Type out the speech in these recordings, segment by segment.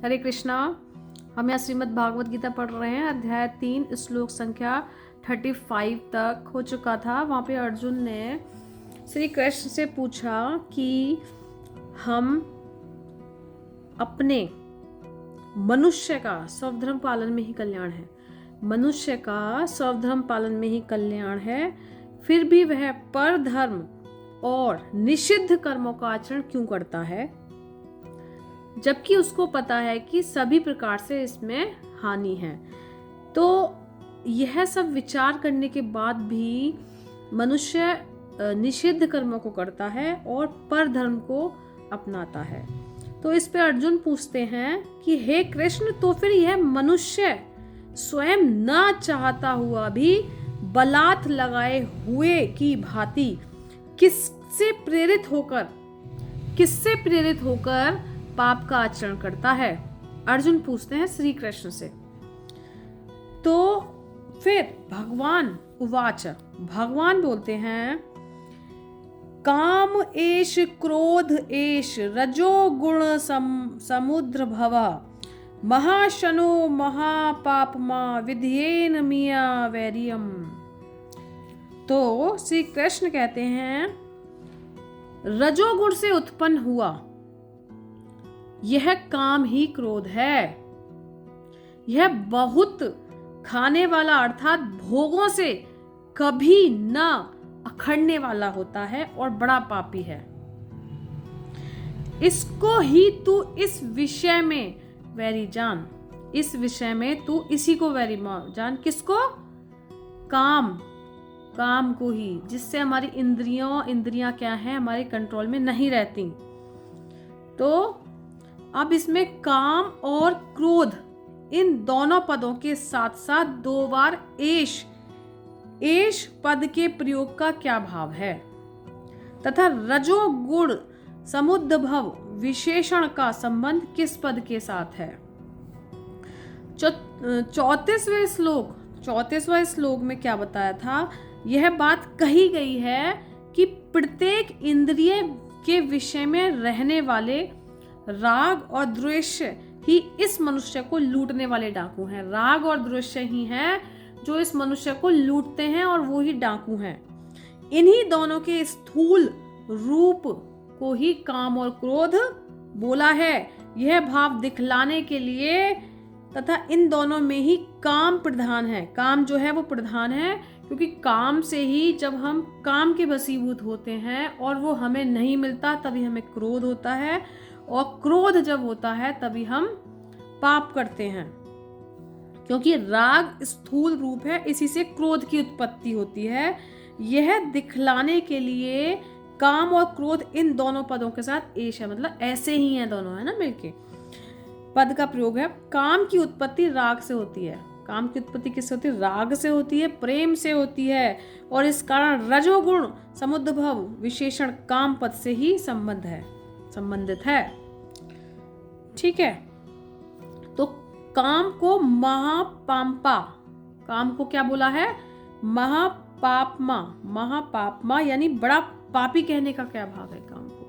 हरे कृष्णा। हम यहाँ श्रीमद् भागवत गीता पढ़ रहे हैं। अध्याय 3 श्लोक संख्या 35 तक हो चुका था। वहाँ पे अर्जुन ने श्री कृष्ण से पूछा कि हम अपने मनुष्य का स्वधर्म पालन में ही कल्याण है, मनुष्य का स्वधर्म पालन में ही कल्याण है, फिर भी वह पर धर्म और निषिद्ध कर्मों का आचरण क्यों करता है, जबकि उसको पता है कि सभी प्रकार से इसमें हानि है। तो यह सब विचार करने के बाद भी मनुष्य निषिद्ध कर्मों को करता है और पर धर्म को अपनाता है। तो इस पे अर्जुन पूछते हैं कि हे कृष्ण, तो फिर यह मनुष्य स्वयं न चाहता हुआ भी बलात् लगाए हुए की भांति किससे प्रेरित होकर पाप का आचरण करता है? अर्जुन पूछते हैं श्री कृष्ण से। तो फिर भगवान उवाच, भगवान बोलते हैं, काम एष क्रोध एष रजोगुण समुद्र भव महाशनो महापापमा विध्येन मिया वैरियम। तो श्री कृष्ण कहते हैं, रजोगुण से उत्पन्न हुआ यह काम ही क्रोध है। यह बहुत खाने वाला अर्थात भोगों से कभी न अखड़ने वाला होता है और बड़ा पापी है। इसको ही तू इस विषय में वैरी जान। इस विषय में तू इसी को वैरी जान। किसको? काम को ही, जिससे हमारी इंद्रियां क्या है, हमारे कंट्रोल में नहीं रहती। तो अब इसमें काम और क्रोध इन दोनों पदों के साथ साथ 2 बार एश पद के प्रयोग का क्या भाव है, तथा रजोगुण समुद्भव विशेषण का संबंध किस पद के साथ है? 34वें श्लोक में क्या बताया था? यह बात कही गई है कि प्रत्येक इंद्रिय के विषय में रहने वाले राग और द्वेष ही इस मनुष्य को लूटने वाले डाकू हैं। राग और द्वेष ही हैं जो इस मनुष्य को लूटते हैं और वो ही डाकू हैं। इन्हीं दोनों के स्थूल रूप को ही काम और क्रोध बोला है, यह भाव दिखलाने के लिए, तथा इन दोनों में ही काम प्रधान है। काम जो है वो प्रधान है, क्योंकि काम से ही जब हम काम के वशीभूत होते हैं और वो हमें नहीं मिलता तभी हमें क्रोध होता है, और क्रोध जब होता है तभी हम पाप करते हैं। क्योंकि राग स्थूल रूप है, इसी से क्रोध की उत्पत्ति होती है। यह दिखलाने के लिए काम और क्रोध इन दोनों पदों के साथ एश है, मतलब ऐसे ही हैं दोनों, है ना, मिलके पद का प्रयोग है। काम की उत्पत्ति राग से होती है। काम की उत्पत्ति किससे होती है? राग से होती है, प्रेम से होती है, और इस कारण रजोगुण समुद्भव विशेषण काम पद से ही संबंधित है। ठीक है। तो काम को महापापा, काम को क्या बोला है? महापापमा यानी बड़ा पापी कहने का क्या भाव है काम को?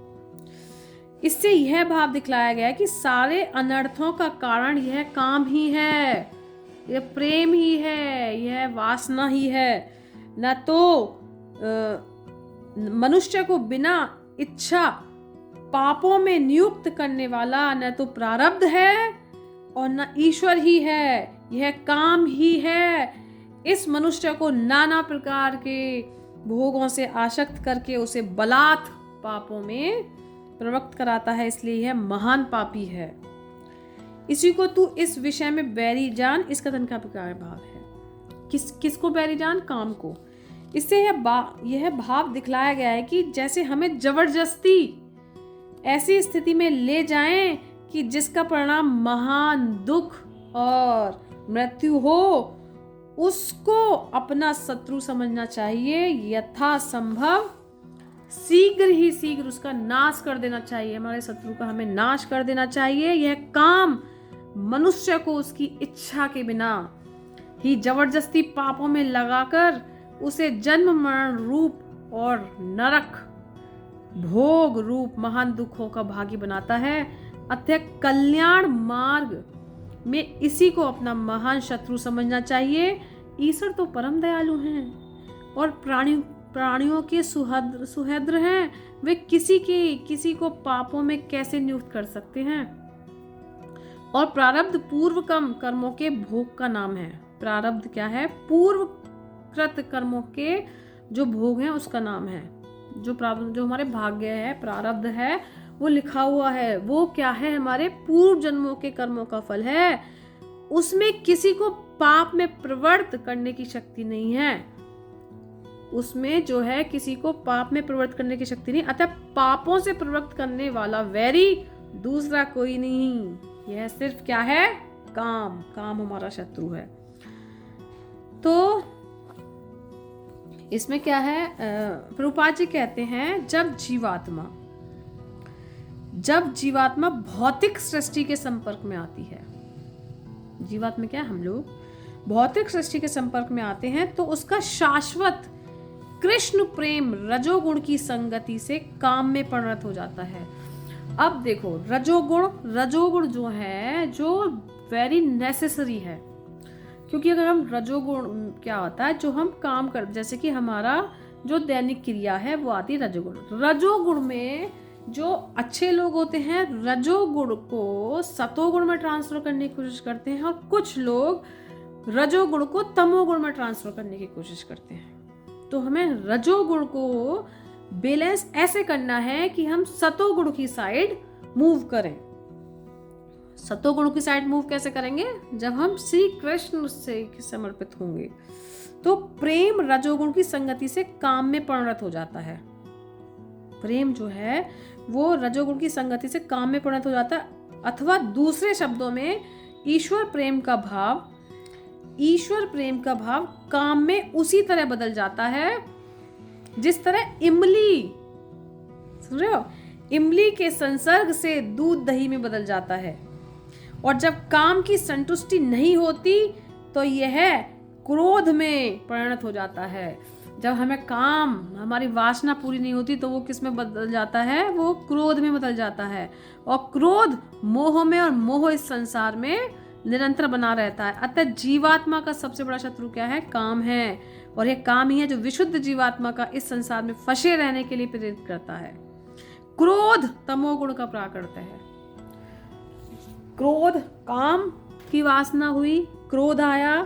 इससे यह भाव दिखलाया गया है कि सारे अनर्थों का कारण यह काम ही है, यह प्रेम ही है, यह वासना ही है। न तो मनुष्य को बिना इच्छा पापों में नियुक्त करने वाला न तो प्रारब्ध है और न ईश्वर ही है, यह काम ही है। इस मनुष्य को नाना प्रकार के भोगों से आसक्त करके उसे बलात् पापों में प्रवृत्त कराता है, इसलिए यह महान पापी है। इसी को तू इस विषय में बैरी जान। इस कथन का प्रकार भाव है किसको बैरी जान? काम को। इससे यह भाव दिखलाया गया है कि जैसे हमें जबरदस्ती ऐसी स्थिति में ले जाएं कि जिसका परिणाम महान दुख और मृत्यु हो, उसको अपना शत्रु समझना चाहिए। यथासंभव शीघ्र उसका नाश कर देना चाहिए। हमारे शत्रु का हमें नाश कर देना चाहिए। यह काम मनुष्य को उसकी इच्छा के बिना ही जबरदस्ती पापों में लगाकर उसे जन्म मरण रूप और नरक भोग रूप महान दुखों का भागी बनाता है। अतः कल्याण मार्ग में इसी को अपना महान शत्रु समझना चाहिए। ईश्वर तो परम दयालु हैं और प्राणियों के सुहृद हैं। वे किसी को पापों में कैसे नियुक्त कर सकते हैं। और प्रारब्ध पूर्व कर्मों के भोग का नाम है। प्रारब्ध क्या है? पूर्व कृत कर्मों के जो भोग हैं उसका नाम है। जो हमारे भाग्य है, प्रारब्ध है, वो लिखा हुआ है, वो क्या है? हमारे पूर्व जन्मों के कर्मों का फल है। उसमें किसी को पाप में प्रवृत्त करने की शक्ति नहीं है। उसमें जो है किसी को पाप में प्रवृत्त करने की शक्ति नहीं। अतः पापों से प्रवृत्त करने वाला वैरी दूसरा कोई नहीं। यह सिर्फ क्या है? काम हमारा शत्रु है। तो इसमें क्या है? प्रभुपाद जी कहते हैं जब जीवात्मा भौतिक सृष्टि के संपर्क में आती है, जीवात्मा क्या है? हम लोग भौतिक सृष्टि के संपर्क में आते हैं तो उसका शाश्वत कृष्ण प्रेम रजोगुण की संगति से काम में परिणत हो जाता है। अब देखो, रजोगुण जो है जो वेरी नेसेसरी है, क्योंकि अगर हम रजोगुण क्या होता है? जो हम काम कर, जैसे कि हमारा जो दैनिक क्रिया है वो आती है रजोगुण में जो अच्छे लोग होते हैं रजोगुण को सतोगुण में ट्रांसफर करने की कोशिश करते हैं, और कुछ लोग रजोगुण को तमोगुण में ट्रांसफर करने की कोशिश करते हैं। तो हमें रजोगुण को बैलेंस ऐसे करना है कि हम सतोगुण की साइड मूव करें। सतोगुण की साइड मूव कैसे करेंगे? जब हम श्री कृष्ण से समर्पित होंगे तो प्रेम रजोगुण की संगति से काम में परिणत हो जाता है। प्रेम जो है वो रजोगुण की संगति से काम में परिणत हो जाता है, अथवा दूसरे शब्दों में ईश्वर प्रेम का भाव काम में उसी तरह बदल जाता है जिस तरह इमली, सुन रहे हो, इमली के संसर्ग से दूध दही में बदल जाता है। और जब काम की संतुष्टि नहीं होती तो यह क्रोध में परिणत हो जाता है। जब हमारी वासना पूरी नहीं होती तो वो किस में बदल जाता है? वो क्रोध में बदल जाता है। और क्रोध मोह में, और मोह इस संसार में निरंतर बना रहता है। अतः जीवात्मा का सबसे बड़ा शत्रु क्या है? काम है। और यह काम ही है जो विशुद्ध जीवात्मा का इस संसार में फंसे रहने के लिए प्रेरित करता है। क्रोध तमोगुण का प्राकृत है। क्रोध, काम की वासना हुई, क्रोध आया,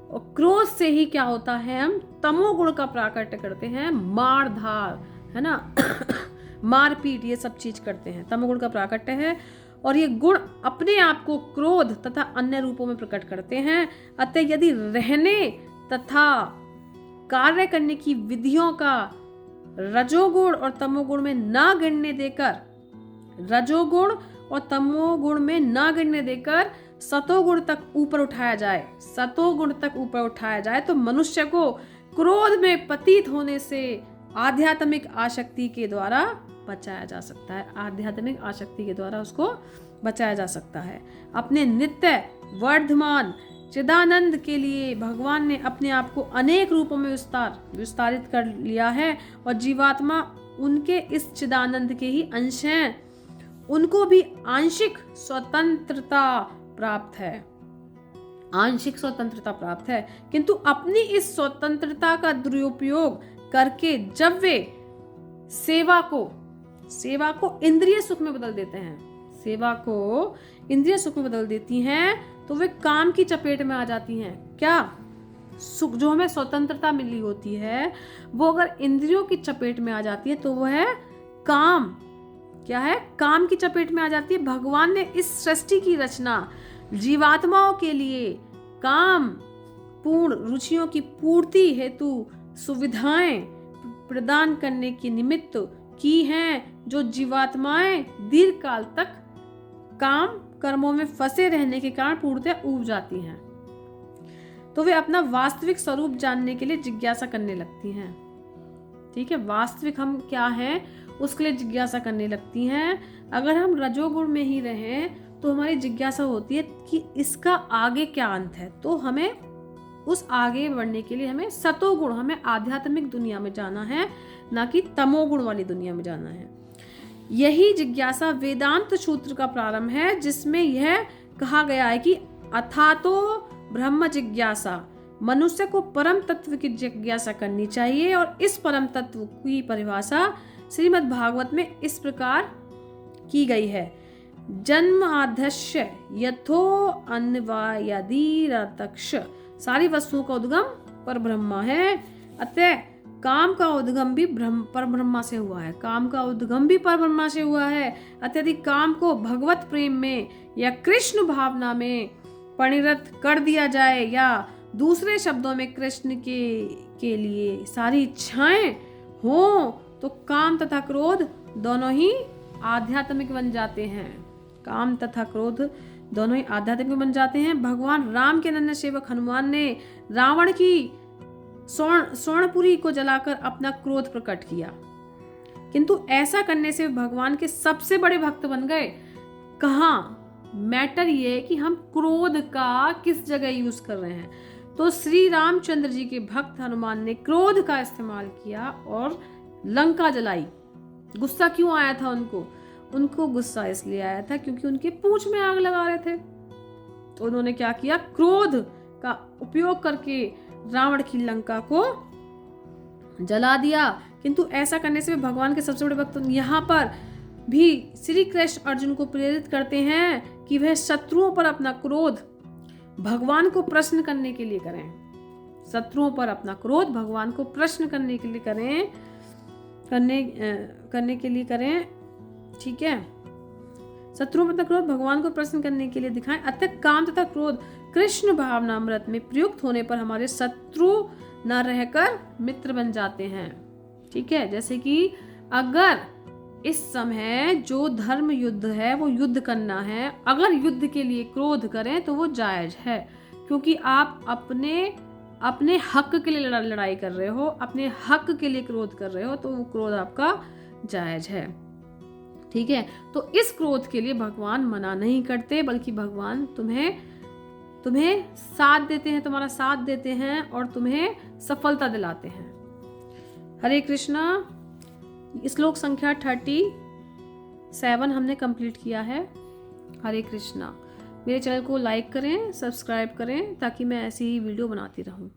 और क्रोध से ही क्या होता है? हम तमोगुण का प्राकट्य करते हैं, मार धार, है ना मारपीट, ये सब चीज करते हैं, तमोगुण का प्राकट्य है। और ये गुण अपने आप को क्रोध तथा अन्य रूपों में प्रकट करते हैं। अतः यदि रहने तथा कार्य करने की विधियों का रजोगुण और तमोगुण में ना गिनने देकर सतोगुण तक ऊपर उठाया जाए तो मनुष्य को क्रोध में पतित होने से आध्यात्मिक आसक्ति के द्वारा बचाया जा सकता है। आध्यात्मिक आसक्ति के द्वारा उसको बचाया जा सकता है। अपने नित्य वर्धमान चिदानंद के लिए भगवान ने अपने आप को अनेक रूपों में विस्तारित कर लिया है, और जीवात्मा उनके इस चिदानंद के ही अंश हैं। उनको भी आंशिक स्वतंत्रता प्राप्त है, किंतु अपनी इस स्वतंत्रता का दुरुपयोग करके जब वे सेवा को इंद्रिय सुख में बदल देते हैं, तो वे काम की चपेट में आ जाती हैं। क्या सुख जो हमें स्वतंत्रता मिली होती है वो अगर इंद्रियों की चपेट में आ जाती है तो वो है काम। क्या है? काम की चपेट में आ जाती है। भगवान ने इस सृष्टि की रचना जीवात्माओं के लिए काम पूर्ण रुचियों की पूर्ति हेतु सुविधाएं प्रदान करने के निमित्त की हैं, जो जीवात्माएं दीर्घ काल तक काम कर्मों में फंसे रहने के कारण पूर्णतः ऊब जाती हैं, तो वे अपना वास्तविक स्वरूप जानने के लिए जिज्ञासा करने लगती हैं। ठीक है, वास्तविक हम क्या हैं उसके लिए जिज्ञासा करने लगती हैं। अगर हम रजोगुण में ही रहें तो हमारी जिज्ञासा होती है कि इसका आगे क्या अंत है, तो हमें उस आगे बढ़ने के लिए हमें सतोगुण, हमें आध्यात्मिक दुनिया में जाना है, ना कि तमोगुण वाली दुनिया में जाना है। यही जिज्ञासा वेदांत सूत्र का प्रारंभ है, जिसमें यह कहा गया है कि अथातो ब्रह्म जिज्ञासा, मनुष्य को परम तत्व की जिज्ञासा करनी चाहिए। और इस परम तत्व की परिभाषा श्रीमद् भागवत में इस प्रकार की गई है, जन्म आद्यस्य यथो अन्वयादिरतक्ष, सारी वस्तुओं का उद्गम पर ब्रह्मा है, अतः काम का उद्गम भी पर ब्रह्मा से हुआ है, काम का उद्गम भी पर ब्रह्मा से हुआ है। अत्यधिक काम को भगवत प्रेम में या कृष्ण भावना में परिणत कर दिया जाए, या दूसरे शब्दों में कृष्ण के लिए सारी इच्छाएं हो, तो काम तथा क्रोध दोनों ही आध्यात्मिक बन जाते हैं। काम तथा क्रोध दोनों ही आध्यात्मिक बन जाते हैं। भगवान राम के अनन्य सेवक हनुमान ने रावण की स्वर्णपुरी को जलाकर अपना क्रोध प्रकट किया, किंतु ऐसा करने से भगवान के सबसे बड़े भक्त बन गए। कहाँ मैटर ये है कि हम क्रोध का किस जगह यूज कर रहे हैं। तो श्री रामचंद्र जी के भक्त हनुमान ने क्रोध का इस्तेमाल किया और लंका जलाई। गुस्सा क्यों आया था उनको गुस्सा इसलिए आया था क्योंकि उनके पूंछ में आग लगा रहे थे। तो उन्होंने क्या किया, क्रोध का उपयोग करके रावण की लंका को जला दिया। किंतु ऐसा करने से भगवान के सबसे बड़े भक्त यहाँ पर भी श्री कृष्ण अर्जुन को प्रेरित करते हैं कि वह शत्रुओं पर अपना क्रोध भगवान को प्रश्न करने के लिए करें। शत्रुओं पर अपना क्रोध भगवान को प्रश्न करने के लिए करें, ठीक है। शत्रुओं पर अपना क्रोध भगवान को प्रश्न करने के लिए दिखाएं। अतः काम तथा क्रोध कृष्ण भावनामृत में प्रयुक्त होने पर हमारे शत्रु न रहकर मित्र बन जाते हैं, ठीक है। जैसे कि अगर इस समय जो धर्म युद्ध है वो युद्ध करना है, अगर युद्ध के लिए क्रोध करें तो वो जायज है, क्योंकि आप अपने हक के लिए लड़ाई कर रहे हो, अपने हक के लिए क्रोध कर रहे हो, तो वो क्रोध आपका जायज है, ठीक है। तो इस क्रोध के लिए भगवान मना नहीं करते, बल्कि भगवान तुम्हें साथ देते हैं, तुम्हारा साथ देते हैं और तुम्हें सफलता दिलाते हैं। हरे कृष्णा। श्लोक संख्या 37 हमने कंप्लीट किया है। हरे कृष्णा। मेरे चैनल को लाइक करें, सब्सक्राइब करें, ताकि मैं ऐसी ही वीडियो बनाती रहूं।